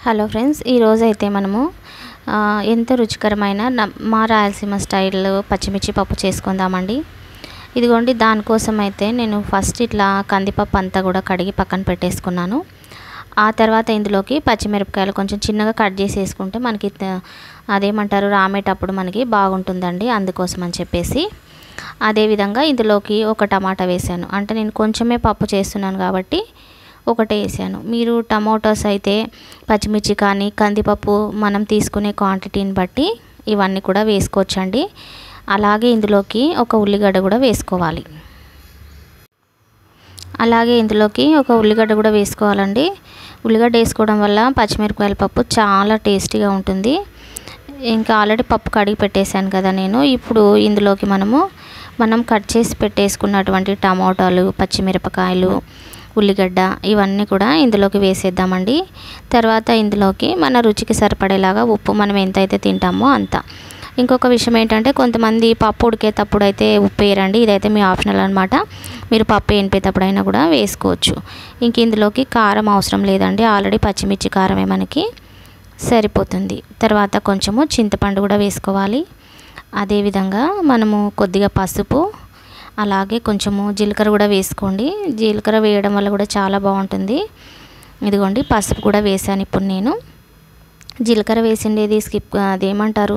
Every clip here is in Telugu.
హలో ఫ్రెండ్స్, ఈరోజు అయితే మనము ఎంతో రుచికరమైన మా రాయలసీమ స్టైల్లో పచ్చిమిర్చి పప్పు చేసుకుందామండి. ఇదిగోండి, దానికోసం అయితే నేను ఫస్ట్ ఇట్లా కందిపప్పు అంతా కూడా కడిగి పక్కన పెట్టేసుకున్నాను. ఆ తర్వాత ఇందులోకి పచ్చిమిరపకాయలు కొంచెం చిన్నగా కట్ చేసి వేసుకుంటే మనకి అదేమంటారు రామేటప్పుడు మనకి బాగుంటుందండి. అందుకోసం అని చెప్పేసి అదేవిధంగా ఇందులోకి ఒక టమాటా వేసాను. అంటే నేను కొంచెమే పప్పు చేస్తున్నాను కాబట్టి ఒకటే వేసాను. మీరు టమాటోస్ అయితే పచ్చిమిర్చి కానీ కందిపప్పు మనం తీసుకునే క్వాంటిటీని బట్టి ఇవన్నీ కూడా వేసుకోవచ్చండి. అలాగే ఇందులోకి ఒక ఉల్లిగడ్డ కూడా వేసుకోవాలి. వేసుకోవాలండి. ఉల్లిగడ్డ వేసుకోవడం వల్ల పచ్చిమిరపకాయల పప్పు చాలా టేస్టీగా ఉంటుంది. ఇంకా ఆల్రెడీ పప్పు కడిగి పెట్టేశాను కదా నేను. ఇప్పుడు ఇందులోకి మనం కట్ చేసి పెట్టేసుకున్నటువంటి టమాటాలు, పచ్చిమిరపకాయలు, ఉల్లిగడ్డ ఇవన్నీ కూడా ఇందులోకి వేసేద్దామండి. తర్వాత ఇందులోకి మన రుచికి సరిపడేలాగా ఉప్పు మనం ఎంతైతే తింటామో అంత. ఇంకొక విషయం ఏంటంటే కొంతమంది పప్పు ఉడికేటప్పుడు అయితే ఉప్పు వేయరండి. ఇదైతే మీ ఆప్షనల్ అనమాట. మీరు పప్పు ఎనిపేటప్పుడు అయినా కూడా వేసుకోవచ్చు. ఇంక ఇందులోకి కారం అవసరం లేదండి. ఆల్రెడీ పచ్చిమిర్చి కారమే మనకి సరిపోతుంది. తర్వాత కొంచెము చింతపండు కూడా వేసుకోవాలి. అదేవిధంగా మనము కొద్దిగా పసుపు, అలాగే కొంచెము జీలకర్ర కూడా వేసుకోండి. జీలకర్ర వేయడం వల్ల కూడా చాలా బాగుంటుంది. ఇదిగోండి, పసుపు కూడా వేసాను. ఇప్పుడు నేను జీలకర్ర వేసిండేది అదేమంటారు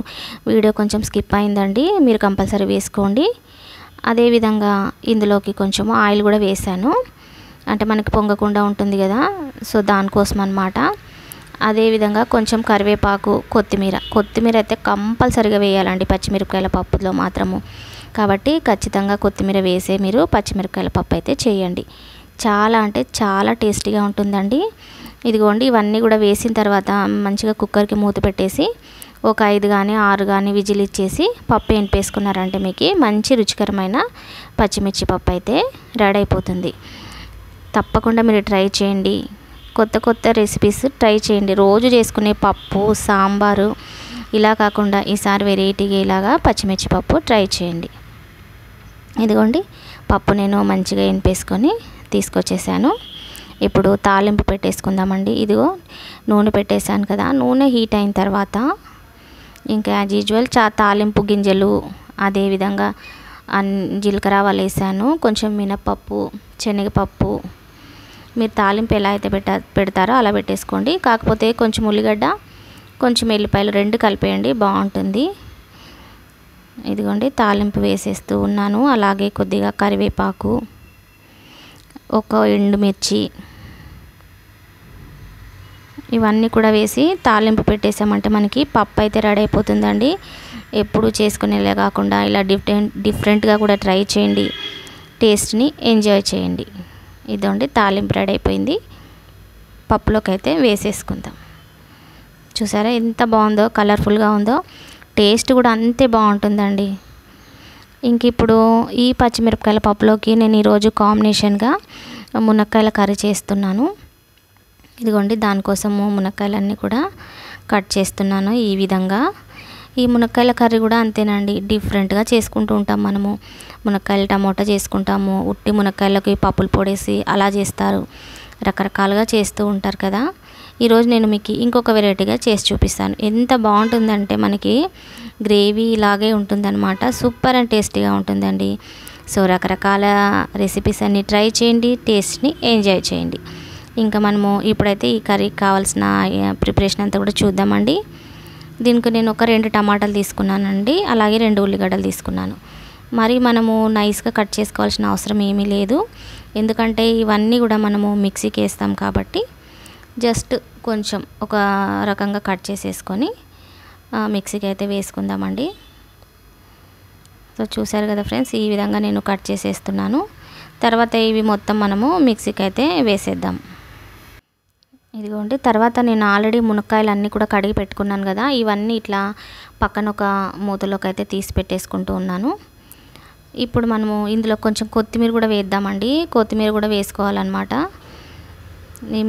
వీడియో కొంచెం స్కిప్ అయిందండి. మీరు కంపల్సరీ వేసుకోండి. అదేవిధంగా ఇందులోకి కొంచెము ఆయిల్ కూడా వేసాను. అంటే మనకి పొంగకుండా ఉంటుంది కదా, సో దానికోసం అన్నమాట. అదేవిధంగా కొంచెం కరివేపాకు, కొత్తిమీర అయితే కంపల్సరీగా వేయాలండి పచ్చిమిరపకాయల పప్పులో మాత్రము. కాబట్టి ఖచ్చితంగా కొత్తిమీర వేసే మీరు పచ్చిమిరపకాయల పప్పు అయితే చేయండి. చాలా అంటే చాలా టేస్టీగా ఉంటుందండి. ఇదిగోండి, ఇవన్నీ కూడా వేసిన తర్వాత మంచిగా కుక్కర్కి మూత పెట్టేసి ఒక 5 కానీ 6 కానీ విజిల్ ఇచ్చేసి పప్పు ఎనిపేసుకున్నారంటే మీకు మంచి రుచికరమైన పచ్చిమిర్చి పప్పు అయితే రెడీ అయిపోతుంది. తప్పకుండా మీరు ట్రై చేయండి. కొత్త రెసిపీస్ ట్రై చేయండి. రోజు చేసుకునే పప్పు, సాంబారు ఇలా కాకుండా ఈసారి వెరైటీగా ఇలాగా పచ్చిమిర్చి పప్పు ట్రై చేయండి. ఇదిగోండి, పప్పు నేను మంచిగా ఎనిపేసుకొని తీసుకొచ్చేసాను. ఇప్పుడు తాలింపు పెట్టేసుకుందామండి. ఇదిగో నూనె పెట్టేశాను కదా. నూనె హీట్ అయిన తర్వాత ఇంకా యాజ్ యూజువల్ తాలింపు గింజలు, అదేవిధంగా జీలకర్ర ఆవాలు వేసాను. కొంచెం మినపప్పు, శనగపప్పు, మీరు తాలింపు ఎలా అయితే పెడతారో అలా పెట్టేసుకోండి. కాకపోతే కొంచెం ఉల్లిగడ్డ, కొంచెం ఎల్లిపాయలు 2 కలిపేయండి, బాగుంటుంది. ఇదిగోండి, తాలింపు వేసేస్తూ ఉన్నాను. అలాగే కొద్దిగా కరివేపాకు, ఒక ఎండుమిర్చి, ఇవన్నీ కూడా వేసి తాలింపు పెట్టేసామంటే మనకి పప్పు అయితే రెడీ అయిపోతుందండి. ఎప్పుడు చేసుకునేలే కాకుండా ఇలా డిఫరెంట్గా కూడా ట్రై చేయండి. టేస్ట్ని ఎంజాయ్ చేయండి. ఇదండి, తాలింపు రెడీ అయిపోయింది. పప్పులోకి అయితే వేసేసుకుందాం. చూసారా ఎంత బాగుందో, కలర్ఫుల్గా ఉందో. టేస్ట్ కూడా అంతే బాగుంటుందండి. ఇంక ఇప్పుడు ఈ పచ్చిమిరపకాయల పప్పులోకి నేను ఈరోజు కాంబినేషన్గా మునక్కాయల కర్రీ చేస్తున్నాను. ఇదిగోండి, దానికోసము మునక్కాయలన్నీ కూడా కట్ చేస్తున్నాను ఈ విధంగా. ఈ మునక్కాయల కర్రీ కూడా అంతేనండి, డిఫరెంట్గా చేసుకుంటూ ఉంటాం మనము. మునక్కాయలు టమోటా చేసుకుంటాము, ఉట్టి మునక్కాయలకి పప్పులు పొడేసి అలా చేస్తారు, రకరకాలుగా చేస్తూ ఉంటారు కదా. ఈరోజు నేను మీకు ఇంకొక వెరైటీగా చేసి చూపిస్తాను. ఎంత బాగుంటుందంటే మనకి గ్రేవీ ఇలాగే ఉంటుందన్నమాట. సూపర్ అండ్ టేస్టీగా ఉంటుందండి. సో రకరకాల రెసిపీస్ అన్నీ ట్రై చేయండి, టేస్ట్ని ఎంజాయ్ చేయండి. ఇంకా మనము ఇప్పుడైతే ఈ కర్రీకి కావాల్సిన ప్రిపరేషన్ అంతా కూడా చూద్దామండి. దీనికి నేను ఒక 2 టమాటాలు తీసుకున్నానండి. అలాగే 2 ఉల్లిగడ్డలు తీసుకున్నాను. మరి మనము నైస్గా కట్ చేసుకోవాల్సిన అవసరం ఏమీ లేదు, ఎందుకంటే ఇవన్నీ కూడా మనము మిక్సీకి వేస్తాం కాబట్టి జస్ట్ కొంచెం ఒక రకంగా కట్ చేసేసుకొని మిక్సీకి అయితే వేసుకుందామండి. సో చూసారు కదా ఫ్రెండ్స్, ఈ విధంగా నేను కట్ చేసేస్తున్నాను. తర్వాత ఇవి మొత్తం మనము మిక్సీకి అయితే వేసేద్దాం. ఇదిగోండి, తర్వాత నేను ఆల్రెడీ మునక్కాయలు అన్నీ కూడా కడిగి పెట్టుకున్నాను కదా. ఇవన్నీ ఇట్లా పక్కన ఒక మూతలోకి అయితే తీసి పెట్టేసుకుంటూ ఉన్నాను. ఇప్పుడు మనము ఇందులో కొంచెం కొత్తిమీర కూడా వేద్దామండి. కొత్తిమీర కూడా వేసుకోవాలన్నమాట.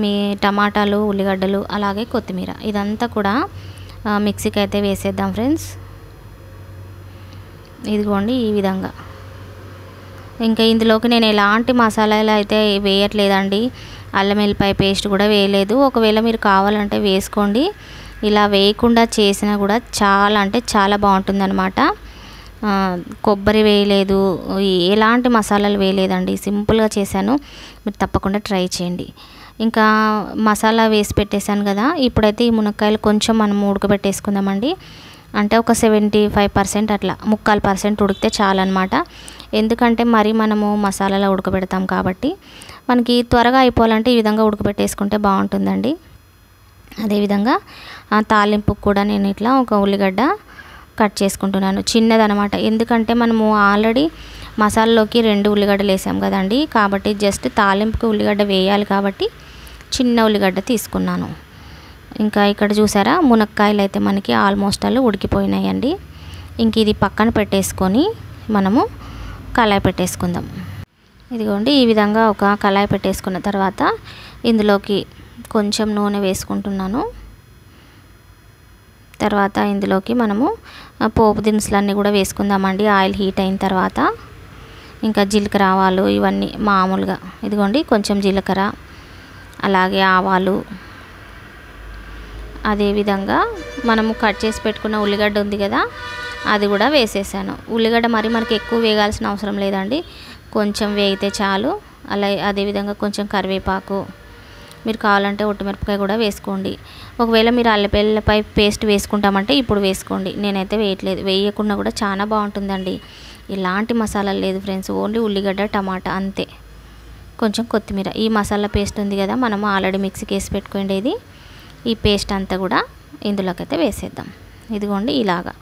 మీ టమాటాలు, ఉల్లిగడ్డలు, అలాగే కొత్తిమీర ఇదంతా కూడా మిక్సీకి అయితే వేసేద్దాం ఫ్రెండ్స్. ఇదిగోండి, ఈ విధంగా. ఇంకా ఇందులోకి నేను ఎలాంటి మసాలాలు అయితే వేయట్లేదండి. అల్లం వెల్లిపాయ పేస్ట్ కూడా వేయలేదు. ఒకవేళ మీరు కావాలంటే వేసుకోండి. ఇలా వేయకుండా చేసినా కూడా చాలా అంటే చాలా బాగుంటుందన్నమాట. కొబ్బరి వేయలేదు, ఎలాంటి మసాలాలు వేయలేదండి, సింపుల్గా చేశాను. మీరు తప్పకుండా ట్రై చేయండి. ఇంకా మసాలా వేసి పెట్టేశాను కదా, ఇప్పుడైతే ఈ మునక్కాయలు కొంచెం మనం ఉడకబెట్టేసుకుందామండి. అంటే ఒక 75% అట్లా 3/4% ఉడికితే చాలన్నమాట. ఎందుకంటే మరి మనము మసాలాలో ఉడకబెడతాం కాబట్టి మనకి త్వరగా అయిపోవాలంటే ఈ విధంగా ఉడకబెట్టేసుకుంటే బాగుంటుందండి. అదేవిధంగా తాలింపుకు కూడా నేను ఇట్లా ఒక ఉల్లిగడ్డ కట్ చేసుకుంటున్నాను, చిన్నదనమాట. ఎందుకంటే మనము ఆల్రెడీ మసాలాలోకి 2 ఉల్లిగడ్డలు వేసాం కదండి, కాబట్టి జస్ట్ తాలింపుకి ఉల్లిగడ్డ వేయాలి కాబట్టి చిన్న ఉల్లిగడ్డ తీసుకున్నాను. ఇంకా ఇక్కడ చూసారా మునక్కాయలు అయితే మనకి ఆల్మోస్ట్ అలా ఉడికిపోయినాయండి. ఇంక ఇది పక్కన పెట్టేసుకొని మనము కళాయి పెట్టేసుకుందాం. ఇదిగోండి ఈ విధంగా ఒక కళాయి పెట్టేసుకున్న తర్వాత ఇందులోకి కొంచెం నూనె వేసుకుంటున్నాను. తర్వాత ఇందులోకి మనము పోపు దినుసులన్నీ కూడా వేసుకుందామండి. ఆయిల్ హీట్ అయిన తర్వాత ఇంకా జీలకర్ర ఆవాలు ఇవన్నీ మామూలుగా, ఇదిగోండి కొంచెం జీలకర్ర, అలాగే ఆవాలు, అదేవిధంగా మనము కట్ చేసి పెట్టుకున్న ఉల్లిగడ్డ ఉంది కదా అది కూడా వేసేసాను. ఉల్లిగడ్డ మరి మనకి ఎక్కువ వేగాల్సిన అవసరం లేదండి, కొంచెం వేగితే చాలు. అదేవిధంగా కొంచెం కరివేపాకు, మీరు కావాలంటే ఒట్టిమిరపకాయ కూడా వేసుకోండి. ఒకవేళ మీరు అల్లం పేస్ట్ వేసుకుంటామంటే ఇప్పుడు వేసుకోండి, నేనైతే వేయట్లేదు. వేయకుండా కూడా చాలా బాగుంటుందండి. ఎలాంటి మసాలాలు లేదు ఫ్రెండ్స్, ఓన్లీ ఉల్లిగడ్డ టమాటా అంతే, కొంచెం కొత్తిమీర. ఈ మసాలా పేస్ట్ ఉంది కదా మనం ఆల్రెడీ మిక్సీకి వేసి పెట్టుకోండి, ఈ పేస్ట్ అంతా కూడా ఇందులోకి అయితే వేసేద్దాం. ఇదిగోండి ఇలాగా.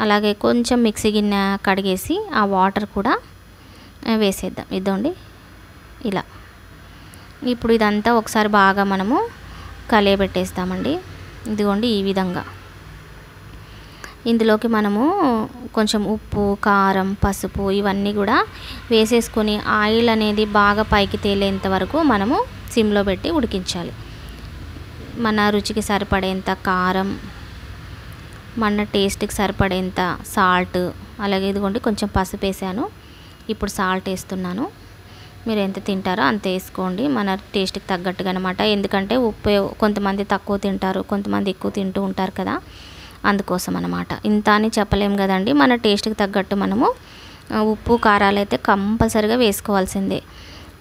అలాగే కొంచెం మిక్సీ గిన్నె కడిగేసి ఆ వాటర్ కూడా వేసేద్దాం. ఇదిగోండి ఇలా. ఇప్పుడు ఇదంతా ఒకసారి బాగా మనము కలియబెట్టేస్తామండి. ఇదిగోండి ఈ విధంగా. ఇందులోకి మనము కొంచెం ఉప్పు, కారం, పసుపు ఇవన్నీ కూడా వేసేసుకొని ఆయిల్ అనేది బాగా పైకి తేలేంత వరకు మనము సిమ్లో పెట్టి ఉడికించాలి. మన రుచికి సరిపడేంత కారం, మన టేస్ట్కి సరిపడేంత సాల్ట్, అలాగే ఇదిగోండి కొంచెం పసుపు వేసాను. ఇప్పుడు సాల్ట్ వేస్తున్నాను. మీరు ఎంత తింటారో అంత వేసుకోండి, మన టేస్ట్కి తగ్గట్టుగా అనమాట. ఎందుకంటే ఉప్పు కొంతమంది తక్కువ తింటారు, కొంతమంది ఎక్కువ తింటూ ఉంటారు కదా, అందుకోసం అనమాట. ఇంత అని చెప్పలేము కదండి, మన టేస్ట్కి తగ్గట్టు మనము ఉప్పు కారాలు అయితే కంపల్సరీగా వేసుకోవాల్సిందే.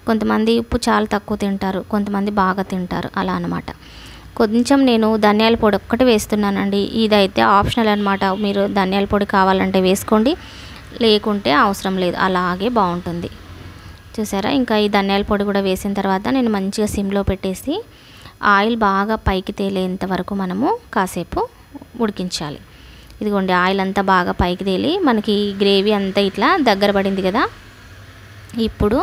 కొంతమంది ఉప్పు చాలా తక్కువ తింటారు, కొంతమంది బాగా తింటారు, అలా అనమాట. కొంచెం నేను ధనియాల పొడి ఒక్కటి వేస్తున్నానండి, ఇదైతే ఆప్షనల్ అనమాట. మీరు ధనియాల పొడి కావాలంటే వేసుకోండి, లేకుంటే అవసరం లేదు, అలాగే బాగుంటుంది. చూసారా, ఇంకా ఈ ధనియాల పొడి కూడా వేసిన తర్వాత నేను మంచిగా సిమ్లో పెట్టేసి ఆయిల్ బాగా పైకి తేలేంత వరకు మనము కాసేపు ఉడికించాలి. ఇదిగోండి ఆయిల్ అంతా బాగా పైకి తేలి మనకి గ్రేవీ అంతా ఇట్లా దగ్గర పడింది కదా. ఇప్పుడు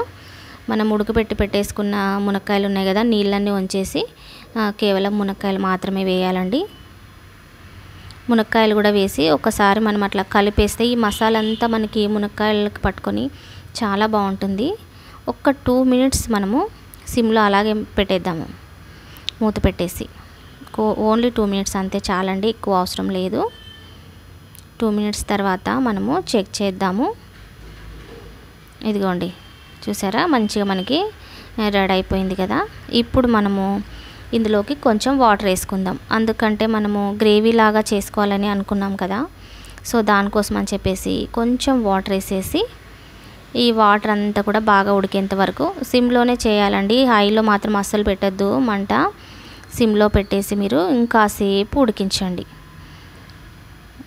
మనం ఉడకబెట్టి పెట్టేసుకున్న మునక్కాయలు ఉన్నాయి కదా, నీళ్ళన్నీ వంచేసి కేవలం మునక్కాయలు మాత్రమే వేయాలండి. మునక్కాయలు కూడా వేసి ఒకసారి మనం అట్లా కలిపేస్తే ఈ మసాలా అంతా మనకి మునక్కాయలకు పట్టుకొని చాలా బాగుంటుంది. ఒక 2 మినిట్స్ మనము సిమ్లో అలాగే పెట్టేద్దాము, మూత పెట్టేసి. ఓన్లీ 2 మినిట్స్ అంతే చాలండి, ఎక్కువ అవసరం లేదు. 2 మినిట్స్ తర్వాత మనము చెక్ చేద్దాము. ఇదిగోండి చూసారా, మంచిగా మనకి రెడీ అయిపోయింది కదా. ఇప్పుడు మనము ఇందులోకి కొంచెం వాటర్ వేసుకుందాం, ఎందుకంటే మనము గ్రేవీ లాగా చేసుకోవాలని అనుకున్నాం కదా, సో దానికోసం అని చెప్పేసి కొంచెం వాటర్ వేసేసి ఈ వాటర్ అంతా కూడా బాగా ఉడికేంత వరకు సిమ్లోనే చేయాలండి. హైలో మాత్రం అస్సలు పెట్టద్దు మంట, సిమ్లో పెట్టేసి మీరు ఇంకాసేపు ఉడికించండి.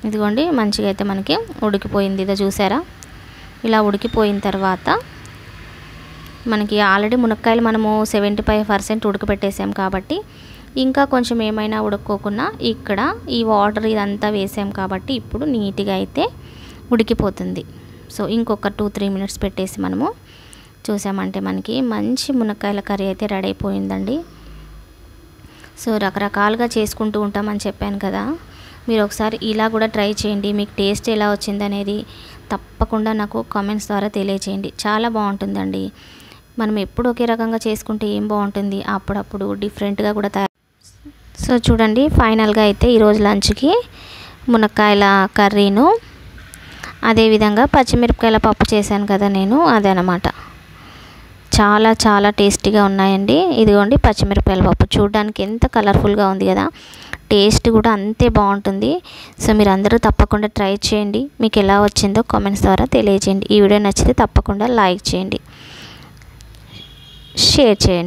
ఇదిగోండి మంచిగా అయితే మనకి ఉడికిపోయింది, ఇదో చూసారా. ఇలా ఉడికిపోయిన తర్వాత మనకి ఆల్రెడీ మునక్కాయలు మనము 75% ఉడకబెట్టేసాం కాబట్టి ఇంకా కొంచెం ఏమైనా ఉడక్కోకుండా ఇక్కడ ఈ వాటర్ ఇదంతా వేసాం కాబట్టి ఇప్పుడు నీట్గా అయితే ఉడికిపోతుంది. సో ఇంకొక 2-3 మినిట్స్ పెట్టేసి మనము చూసామంటే మనకి మంచి మునక్కాయల కర్రీ అయితే రెడీ అయిపోయిందండి. సో రకరకాలుగా చేసుకుంటూ ఉంటామని చెప్పాను కదా, మీరు ఒకసారి ఇలా కూడా ట్రై చేయండి. మీకు టేస్ట్ ఎలా వచ్చిందనేది తప్పకుండా నాకు కామెంట్స్ ద్వారా తెలియచేయండి. చాలా బాగుంటుందండి. మనం ఎప్పుడు ఒకే రకంగా చేసుకుంటే ఏం బాగుంటుంది, అప్పుడప్పుడు డిఫరెంట్గా కూడా సో చూడండి ఫైనల్గా అయితే ఈరోజు లంచ్కి మునక్కాయల కర్రీను, అదేవిధంగా పచ్చిమిరపకాయల పప్పు చేశాను కదా నేను, అదనమాట. చాలా చాలా టేస్టీగా ఉన్నాయండి. ఇదిగోండి పచ్చిమిరపకాయల పప్పు చూడడానికి ఎంత కలర్ఫుల్గా ఉంది కదా, టేస్ట్ కూడా అంతే బాగుంటుంది. సో మీరు అందరూ తప్పకుండా ట్రై చేయండి. మీకు ఎలా వచ్చిందో కామెంట్స్ ద్వారా తెలియజేయండి. ఈ వీడియో నచ్చితే తప్పకుండా లైక్ చేయండి, షేర్ చేయండి.